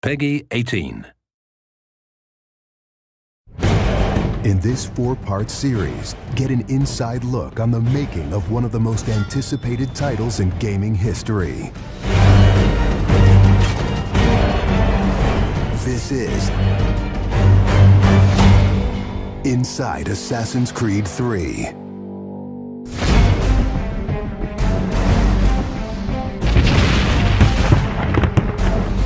Peggy 18. In this 4-part series, get an inside look on the making of one of the most anticipated titles in gaming history. This is Inside Assassin's Creed 3.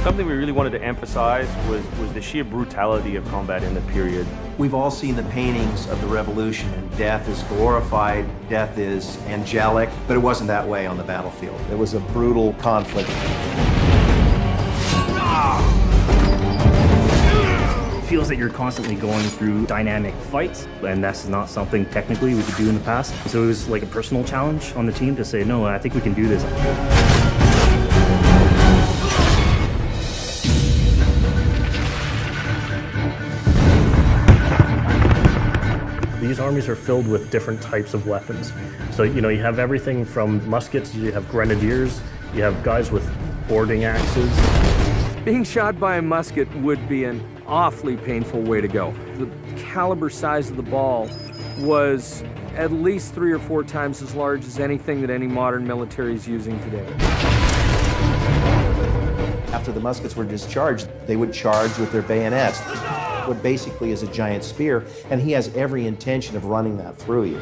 Something we really wanted to emphasize was the sheer brutality of combat in the period. We've all seen the paintings of the Revolution, and death is glorified, death is angelic, but it wasn't that way on the battlefield. It was a brutal conflict. It feels that you're constantly going through dynamic fights, and that's not something technically we could do in the past. So it was like a personal challenge on the team to say, no, I think we can do this. These armies are filled with different types of weapons. So, you have everything from muskets, you have grenadiers, you have guys with boarding axes. Being shot by a musket would be an awfully painful way to go. The caliber size of the ball was at least 3 or 4 times as large as anything that any modern military is using today. After the muskets were discharged, they would charge with their bayonets. What basically is a giant spear, and he has every intention of running that through you.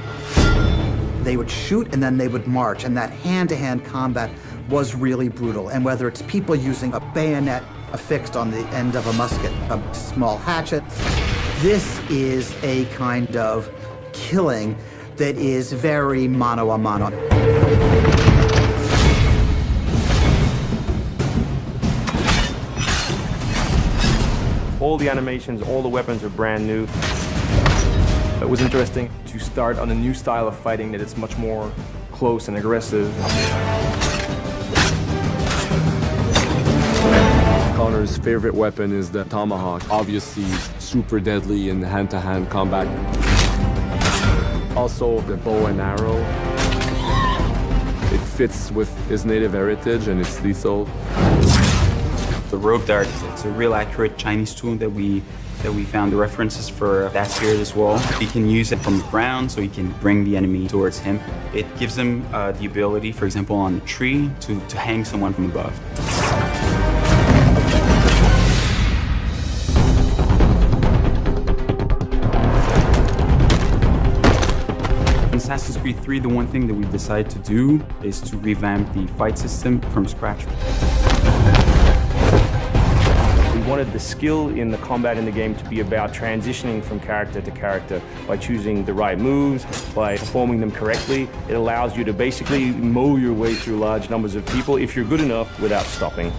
They would shoot and then they would march, and that hand-to-hand combat was really brutal. And whether it's people using a bayonet affixed on the end of a musket, a small hatchet, this is a kind of killing that is very mano a mano. All the animations, all the weapons are brand new. It was interesting to start on a new style of fighting that is much more close and aggressive. Connor's favorite weapon is the tomahawk, obviously super deadly in hand-to-hand combat. Also the bow and arrow. It fits with his native heritage and it's lethal. The rope dart, it's a real accurate Chinese tool that we found the references for that period as well. He can use it from the ground, so he can bring the enemy towards him. It gives him the ability, for example, on a tree, to hang someone from above. In Assassin's Creed 3, the one thing that we decided to do is to revamp the fight system from scratch. We wanted the skill in the combat in the game to be about transitioning from character to character by choosing the right moves, by performing them correctly. It allows you to basically mow your way through large numbers of people if you're good enough without stopping.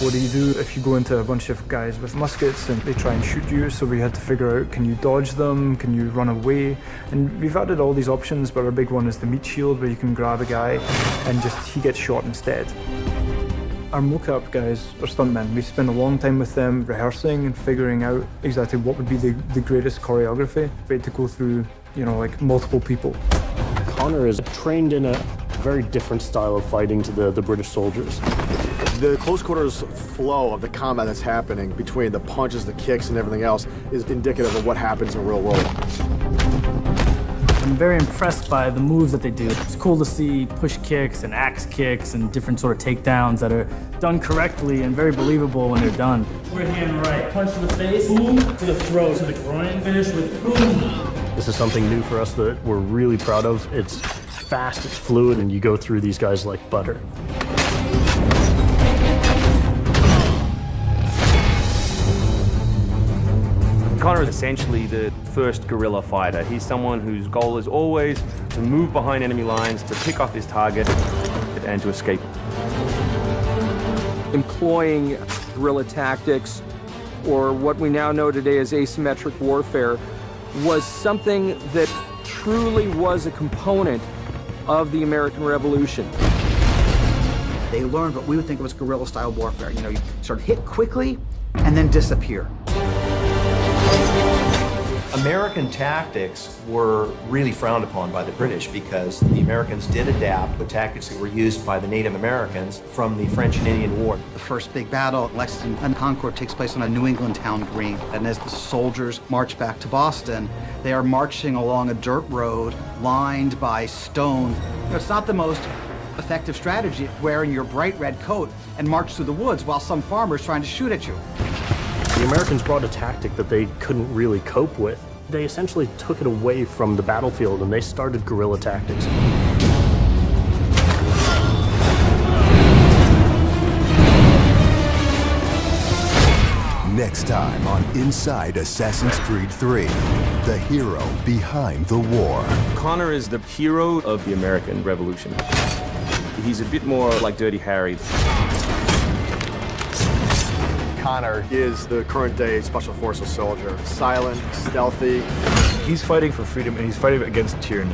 What do you do if you go into a bunch of guys with muskets and they try and shoot you? So we had to figure out, can you dodge them? Can you run away? And we've added all these options, but our big one is the meat shield, where you can grab a guy and he gets shot instead. Our mocap guys are stuntmen. We spend a long time with them rehearsing and figuring out exactly what would be the greatest choreography. We had to go through, like multiple people. Connor is trained in a very different style of fighting to the British soldiers. The close quarters flow of the combat that's happening between the punches, the kicks, and everything else is indicative of what happens in the real world. I'm very impressed by the moves that they do. It's cool to see push kicks and axe kicks and different sort of takedowns that are done correctly and very believable when they're done. We're hand right, punch to the face, boom, to the throat, to the groin, finish with boom. This is something new for us that we're really proud of. It's fast, it's fluid, and you go through these guys like butter. Connor is essentially the first guerrilla fighter. He's someone whose goal is always to move behind enemy lines, to pick off his target, and to escape. Employing guerrilla tactics, or what we now know today as asymmetric warfare, was something that truly was a component of the American Revolution. They learned what we would think was guerrilla-style warfare. You sort of hit quickly and then disappear. American tactics were really frowned upon by the British because the Americans did adapt the tactics that were used by the Native Americans from the French and Indian War. The first big battle at Lexington and Concord takes place on a New England town green. And as the soldiers march back to Boston, they are marching along a dirt road lined by stone. It's not the most effective strategy, wearing your bright red coat and march through the woods while some farmer's trying to shoot at you. The Americans brought a tactic that they couldn't really cope with. They essentially took it away from the battlefield and they started guerrilla tactics. Next time on Inside Assassin's Creed 3, the hero behind the war. Connor is the hero of the American Revolution. He's a bit more like Dirty Harry. Connor is the current day Special Forces soldier. Silent, stealthy. He's fighting for freedom and he's fighting against tyranny.